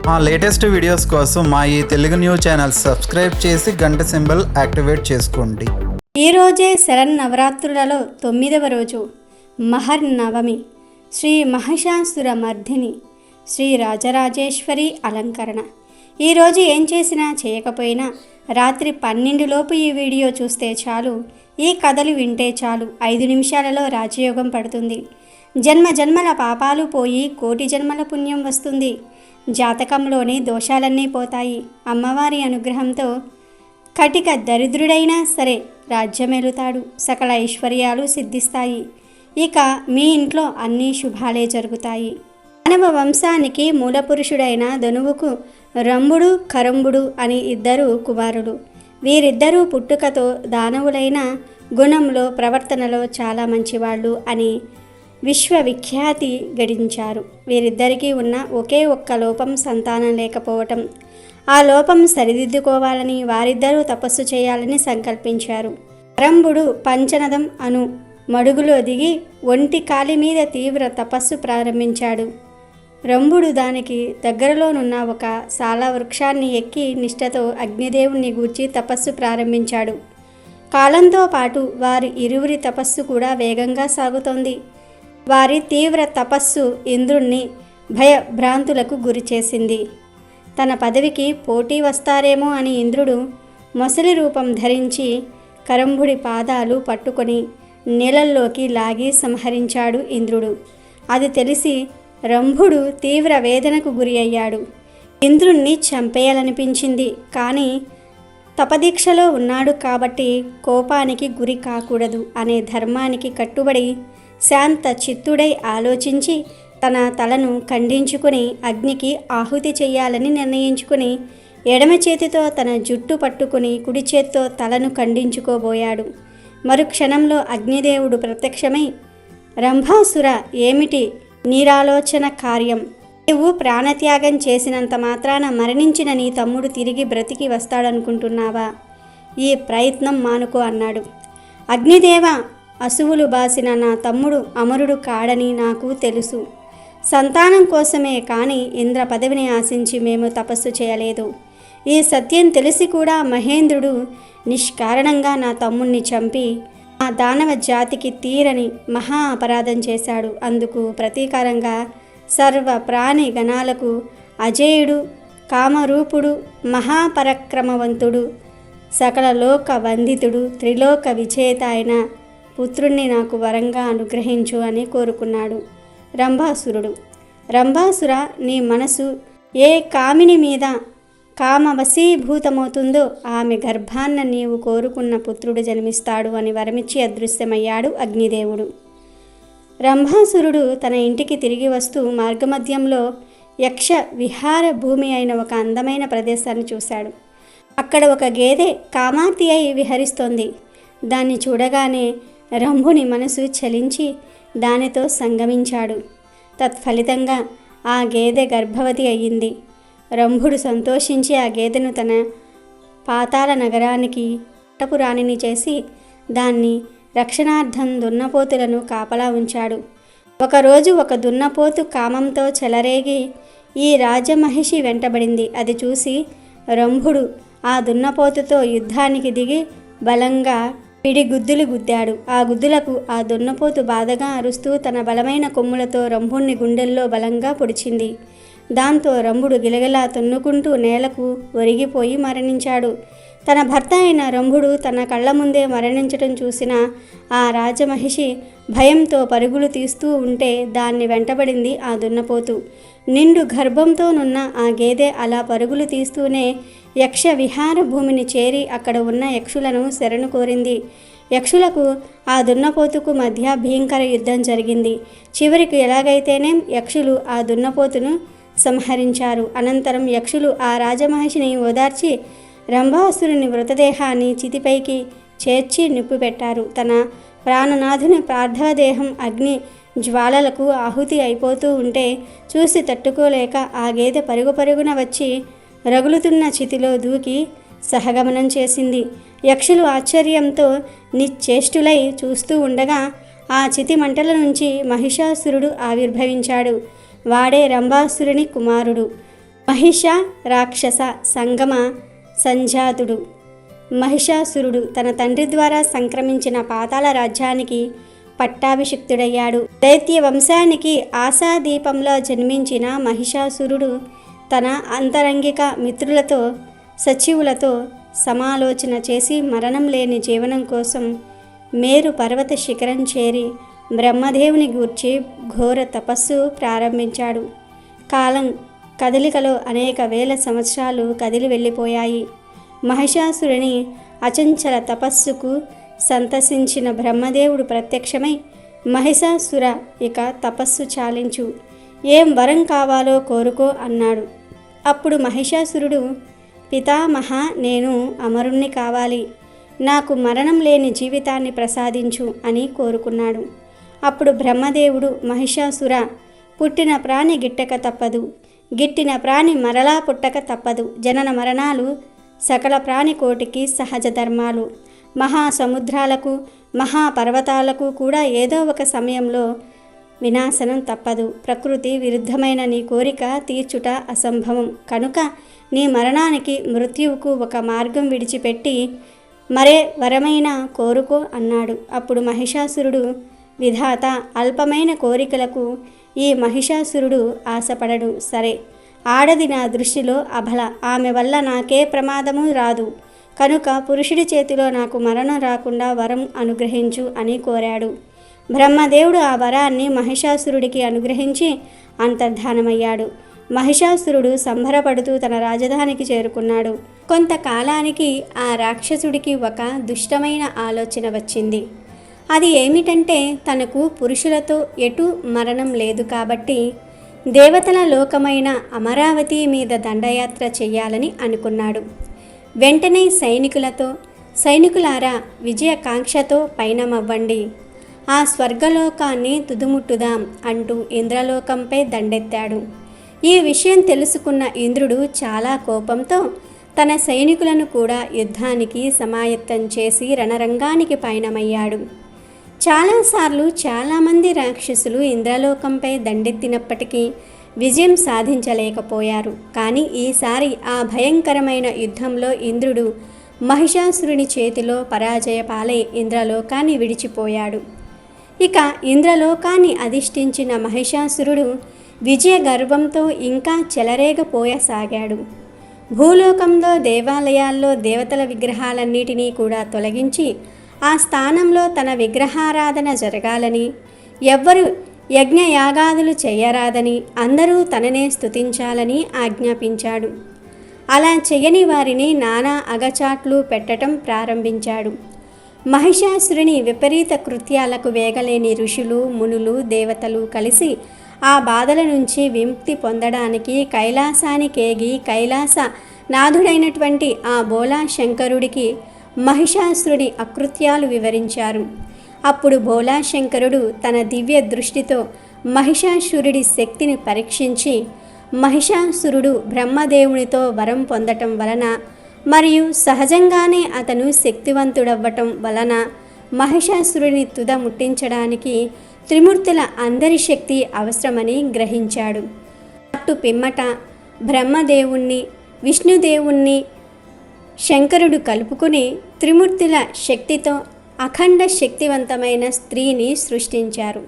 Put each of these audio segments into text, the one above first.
మా latest videos కోసం మా ఈ తెలుగు న్యూస్ ఛానల్ సబ్స్క్రైబ్ చేసి గంట సింబల్ యాక్టివేట్ చేసుకోండి. ఈరోజే శరన్నవరాత్రులలో 9వ రోజు మహర్నవమి. శ్రీ మహిషాసుర మర్దిని శ్రీ రాజరాజేశ్వరి అలంకరణ. ఈరోజు ఏం చేసినా చేయకపోయినా రాత్రి 12 లోపు ఈ వీడియో చూస్తే చాలు, ఈ కథలు వింటే చాలు, 5 నిమిషాలలో రాజయోగం పడుతుంది. జన్మ జన్మల పాపాలు పోయి కోటి జన్మల పుణ్యం వస్తుంది. జాతకంలోని దోషాలన్నీ పోతాయి. అమ్మవారి అనుగ్రహంతో కటిక దరిద్రుడైనా సరే రాజ్యమేలుతాడు. సకల ఐశ్వర్యాలు సిద్ధిస్తాయి. ఇక మీ ఇంట్లో అన్ని శుభాలే జరుగుతాయి. మానవ వంశానికి మూలపురుషుడైన ధనువుకు రంభుడు కరంబుడు అని 2 కుమారులు. వీరిద్దరూ పుట్టుకతో దానవులైన గుణంలో ప్రవర్తనలో చాలా మంచివాళ్ళు అని విశ్వవిఖ్యాతి గడించారు. వీరిద్దరికీ ఉన్న ఒకే ఒక్క లోపం సంతానం లేకపోవటం. ఆ లోపం సరిదిద్దుకోవాలని వారిద్దరూ తపస్సు చేయాలని సంకల్పించారు. కరంబుడు పంచనదం అను మడుగులో దిగి ఒంటి కాలి మీద తీవ్ర తపస్సు ప్రారంభించాడు. రంభుడు దానికి దగ్గరలోనున్న ఒక సాల వృక్షాన్ని ఎక్కి నిష్ఠతో అగ్నిదేవుణ్ణి గూర్చి తపస్సు ప్రారంభించాడు. కాలంతో పాటు వారి ఇరువురి తపస్సు కూడా వేగంగా సాగుతోంది. వారి తీవ్ర తపస్సు ఇంద్రుణ్ణి భయభ్రాంతులకు గురి చేసింది. తన పదవికి పోటీ వస్తారేమో అని ఇంద్రుడు మొసలి రూపం ధరించి కరంబుడి పాదాలు పట్టుకొని నీళ్ళల్లోకి లాగి సంహరించాడు ఇంద్రుడు. అది తెలిసి రంభుడు తీవ్ర వేదనకు గురి అయ్యాడు. ఇంద్రుణ్ణి చంపేయాలనిపించింది. కానీ తపదీక్షలో ఉన్నాడు కాబట్టి కోపానికి గురి కాకూడదు అనే ధర్మానికి కట్టుబడి శాంత చిత్తుడై ఆలోచించి తన తలను ఖండించుకుని అగ్నికి ఆహుతి చెయ్యాలని నిర్ణయించుకుని ఎడమ చేతితో తన జుట్టు పట్టుకుని కుడి చేత్తో తలను ఖండించుకోబోయాడు. మరుక్షణంలో అగ్నిదేవుడు ప్రత్యక్షమై, రంభాసుర, ఏమిటి నీరాలోచన కార్యం? నీవు ప్రాణత్యాగం చేసినంత మాత్రాన మరణించిన నీ తమ్ముడు తిరిగి బ్రతికి వస్తాడనుకుంటున్నావా? ఈ ప్రయత్నం మానుకో అన్నాడు. అగ్నిదేవ, అసువులు బాసిన నా తమ్ముడు అమరుడు కాడని నాకు తెలుసు. సంతానం కోసమే కానీ ఇంద్ర పదవిని ఆశించి మేము తపస్సు చేయలేదు. ఈ సత్యం తెలిసి కూడా మహేంద్రుడు నిష్కారణంగా నా తమ్ముణ్ణి చంపి ఆ దానవ జాతికి తీరని మహా అపరాధం చేశాడు. అందుకు ప్రతీకారంగా సర్వ ప్రాణి గణాలకు అజేయుడు, కామరూపుడు, మహాపరక్రమవంతుడు, సకల లోక వందితుడు, త్రిలోక విజేత అయిన పుత్రుణ్ణి నాకు వరంగా అనుగ్రహించు అని కోరుకున్నాడు రంభాసురుడు. రంభాసుర, నీ మనసు ఏ కామిని మీద కామవశీభూతమవుతుందో ఆమె గర్భాన్న నీవు కోరుకున్న పుత్రుడు జన్మిస్తాడు అని వరమిచ్చి అదృశ్యమయ్యాడు అగ్నిదేవుడు. రంభాసురుడు తన ఇంటికి తిరిగి వస్తూ మార్గమధ్యంలో యక్ష విహార భూమి అయిన ఒక అందమైన ప్రదేశాన్ని చూశాడు. అక్కడ ఒక గేదె కామార్తి అయి విహరిస్తోంది. దాన్ని చూడగానే రంభుని మనసు చలించి దానితో సంగమించాడు. తత్ఫలితంగా ఆ గేదె గర్భవతి అయ్యింది. రంభుడు సంతోషించి ఆ గేదెను తన పాతాళ నగరానికి పట్టపురాణిని చేసి దాన్ని రక్షణార్థం దున్నపోతులను కాపలా ఉంచాడు. ఒకరోజు ఒక దున్నపోతు కామంతో చెలరేగి ఈ రాజమహిషి వెంటబడింది. అది చూసి రంభుడు ఆ దున్నపోతుతో యుద్ధానికి దిగి బలంగా పిడిగుద్దులు గుద్దాడు. ఆ గుద్దులకు ఆ దున్నపోతు బాధగా అరుస్తూ తన బలమైన కొమ్ములతో రంభుణ్ణి గుండెల్లో బలంగా పొడిచింది. దాంతో రంభుడు గిలగిలా తన్నుకుంటూ నేలకు ఒరిగిపోయి మరణించాడు. తన భర్త అయిన రంభుడు తన కళ్ళ ముందే మరణించటం చూసిన ఆ రాజమహిషి భయంతో పరుగులు తీస్తూ ఉంటే దాన్ని వెంటబడింది ఆ దున్నపోతు. నిండు గర్భంతోనున్న ఆ గేదె అలా పరుగులు తీస్తూనే యక్ష విహార భూమిని చేరి అక్కడ ఉన్న యక్షులను శరణు కోరింది. యక్షులకు ఆ దున్నపోతుకు మధ్య భీకర యుద్ధం జరిగింది. చివరికి ఎలాగైతేనే యక్షులు ఆ దున్నపోతును సంహరించారు. అనంతరం యక్షులు ఆ రాజమహిషిని ఓదార్చి రంభాసురుని మృతదేహాన్ని చితిపైకి చేర్చి నిప్పు పెట్టారు. తన ప్రాణనాథుని పార్థివదేహం అగ్ని జ్వాలలకు ఆహుతి అయిపోతూ ఉంటే చూసి తట్టుకోలేక ఆ గేదె పరుగు పరుగున వచ్చి రగులుతున్న చితిలో దూకి సహగమనం చేసింది. యక్షులు ఆశ్చర్యంతో నిశ్చేష్టులై చూస్తూ ఉండగా ఆ చితి మంటల నుంచి మహిషాసురుడు ఆవిర్భవించాడు. వాడే రంభాసురుని కుమారుడు. మహిష రాక్షస సంగమ సంజాతుడు మహిషాసురుడు తన తండ్రి ద్వారా సంక్రమించిన పాతాళ రాజ్యానికి పట్టాభిషిక్తుడయ్యాడు. దైత్య వంశానికి ఆశాదీపంలో జన్మించిన మహిషాసురుడు తన అంతరంగిక మిత్రులతో సచివులతో సమాలోచన చేసి మరణం లేని జీవనం కోసం మేరు పర్వత శిఖరం చేరి బ్రహ్మదేవుని గూర్చి ఘోర తపస్సు ప్రారంభించాడు. కాలం కదలికలో అనేక వేల సంవత్సరాలు కదిలి వెళ్ళిపోయాయి. మహిషాసురుని అచంచల తపస్సుకు సంతసించిన బ్రహ్మదేవుడు ప్రత్యక్షమై, మహిషాసుర, ఇక తపస్సు చాలించు, ఏం వరం కావాలో కోరుకో అన్నాడు. అప్పుడు మహిషాసురుడు, పితామహ, నేను అమరుణ్ణి కావాలి, నాకు మరణం లేని జీవితాన్ని ప్రసాదించు అని కోరుకున్నాడు. అప్పుడు బ్రహ్మదేవుడు, మహిషాసుర, పుట్టిన ప్రాణి గిట్టక తప్పదు, గిట్టిన ప్రాణి మరలా పుట్టక తప్పదు. జనన మరణాలు సకల ప్రాణికోటికి సహజ ధర్మాలు. మహాసముద్రాలకు మహాపర్వతాలకు కూడా ఏదో ఒక సమయంలో వినాశనం తప్పదు. ప్రకృతి విరుద్ధమైన నీ కోరిక తీర్చుట అసంభవం. కనుక నీ మరణానికి మృత్యువుకు ఒక మార్గం విడిచిపెట్టి మరే వరమైనా కోరుకో అన్నాడు. అప్పుడు మహిషాసురుడు, విధాత, అల్పమైన కోరికలకు ఈ మహిషాసురుడు ఆశపడడు. సరే, ఆడది నా దృష్టిలో అబల, ఆమె వల్ల నాకే ప్రమాదము రాదు, కనుక పురుషుడి చేతిలో నాకు మరణం రాకుండా వరం అనుగ్రహించు అని కోరాడు. బ్రహ్మదేవుడు ఆ వరాన్ని మహిషాసురుడికి అనుగ్రహించి అంతర్ధానమయ్యాడు. మహిషాసురుడు సంబరపడుతూ తన రాజధానికి చేరుకున్నాడు. కొంతకాలానికి ఆ రాక్షసుడికి ఒక దుష్టమైన ఆలోచన వచ్చింది. అది ఏమిటంటే, తనకు పురుషులతో ఎటు మరణం లేదు కాబట్టి దేవతల లోకమైన అమరావతి మీద దండయాత్ర చెయ్యాలని అనుకున్నాడు. వెంటనే సైనికులారా, విజయకాంక్షతో పయనమవ్వండి, ఆ స్వర్గలోకాన్ని తుదుముట్టుదాం అంటూ ఇంద్రలోకంపై దండెత్తాడు. ఈ విషయం తెలుసుకున్న ఇంద్రుడు చాలా కోపంతో తన సైనికులను కూడా యుద్ధానికి సమాయత్తం చేసి రణరంగానికి పయనమయ్యాడు. చాలాసార్లు చాలామంది రాక్షసులు ఇంద్రలోకంపై దండెత్తినప్పటికీ విజయం సాధించలేకపోయారు. కానీ ఈసారి ఆ భయంకరమైన యుద్ధంలో ఇంద్రుడు మహిషాసురుని చేతిలో పరాజయ పాలై ఇంద్రలోకాన్ని విడిచిపోయాడు. ఇక ఇంద్రలోకాన్ని అధిష్ఠించిన మహిషాసురుడు విజయ గర్వంతో ఇంకా చెలరేగపోయసాగాడు. భూలోకంలో దేవాలయాల్లో దేవతల విగ్రహాలన్నిటినీ కూడా తొలగించి ఆ స్థానంలో తన విగ్రహారాధన జరగాలని, ఎవ్వరు యజ్ఞయాగాదులు చేయరాదని, అందరూ తననే స్తుతించాలని ఆజ్ఞాపించాడు. అలా చేయని వారిని నానా అగచాట్లు పెట్టడం ప్రారంభించాడు. మహిషాసురుని విపరీత కృత్యాలకు వేగలేని ఋషులు, మునులు, దేవతలు కలిసి ఆ బాధల నుంచి విముక్తి పొందడానికి కైలాసానికేగి కైలాస నాథుడైనటువంటి ఆ బోలా శంకరుడికి మహిషాసురుడి అకృత్యాలు వివరించారు. అప్పుడు బోలా శంకరుడు తన దివ్య దృష్టితో మహిషాసురుడి శక్తిని పరీక్షించి, మహిషాసురుడు బ్రహ్మదేవునితో వరం పొందటం వలన మరియు సహజంగానే అతను శక్తివంతుడవ్వటం వలన మహిషాసురుడిని తుద ముట్టించడానికి త్రిమూర్తుల అందరి శక్తి అవసరమని గ్రహించాడు. అటు పిమ్మట బ్రహ్మదేవుణ్ణి, విష్ణుదేవుణ్ణి శంకరుడు కలుపుకుని త్రిమూర్తుల శక్తితో అఖండ శక్తివంతమైన స్త్రీని సృష్టించారు.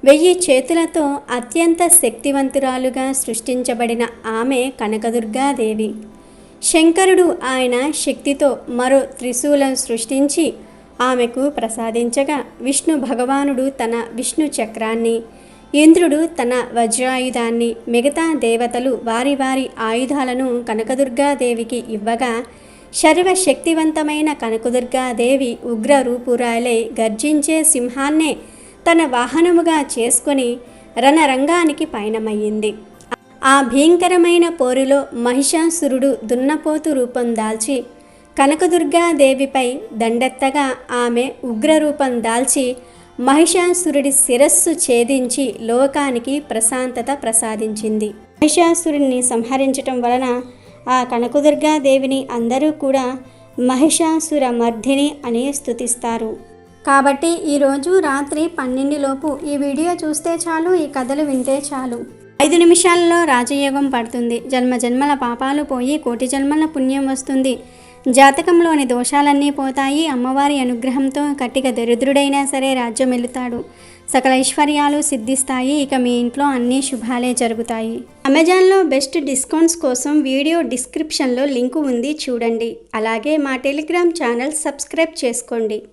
1000 చేతులతో అత్యంత శక్తివంతురాలుగా సృష్టించబడిన ఆమె కనకదుర్గాదేవి. శంకరుడు ఆయన శక్తితో మరో త్రిశూలం సృష్టించి ఆమెకు ప్రసాదించగా, విష్ణు భగవానుడు తన విష్ణు చక్రాన్ని, ఇంద్రుడు తన వజ్రాయుధాన్ని, మిగతా దేవతలు వారి వారి ఆయుధాలను కనకదుర్గాదేవికి ఇవ్వగా, సర్వశక్తివంతమైన కనకదుర్గాదేవి ఉగ్రరూపురాలై గర్జించే సింహాన్నే తన వాహనముగా చేసుకొని రణరంగానికి పయనమయ్యింది. ఆ భీంకరమైన పోరులో మహిషాసురుడు దున్నపోతు రూపం దాల్చి కనకదుర్గాదేవిపై దండెత్తగా, ఆమె ఉగ్రరూపం దాల్చి మహిషాసురుడి శిరస్సు ఛేదించి లోకానికి ప్రశాంతత ప్రసాదించింది. మహిషాసురుడిని సంహరించటం వలన ఆ కనకదుర్గాదేవిని అందరూ కూడా మహిషాసుర మర్దిని అని స్తుతిస్తారు. కాబట్టి ఈరోజు రాత్రి 12 లోపు ఈ వీడియో చూస్తే చాలు, ఈ కథలు వింటే చాలు. 5 నిమిషాల్లో రాజయోగం పడుతుంది. జన్మ జన్మల పాపాలు పోయి కోటి జన్మల పుణ్యం వస్తుంది. జాతకంలోని దోషాలన్నీ పోతాయి. అమ్మవారి అనుగ్రహంతో కట్టిక దరిద్రుడైనా సరే రాజ్యం వెళుతాడు. సకల ఐశ్వర్యాలు సిద్ధిస్తాయి. ఇక మీ ఇంట్లో అన్ని శుభాలే జరుగుతాయి. అమెజాన్లో బెస్ట్ డిస్కౌంట్స్ కోసం వీడియో డిస్క్రిప్షన్లో లింకు ఉంది, చూడండి. అలాగే మా టెలిగ్రామ్ ఛానల్ సబ్స్క్రైబ్ చేసుకోండి.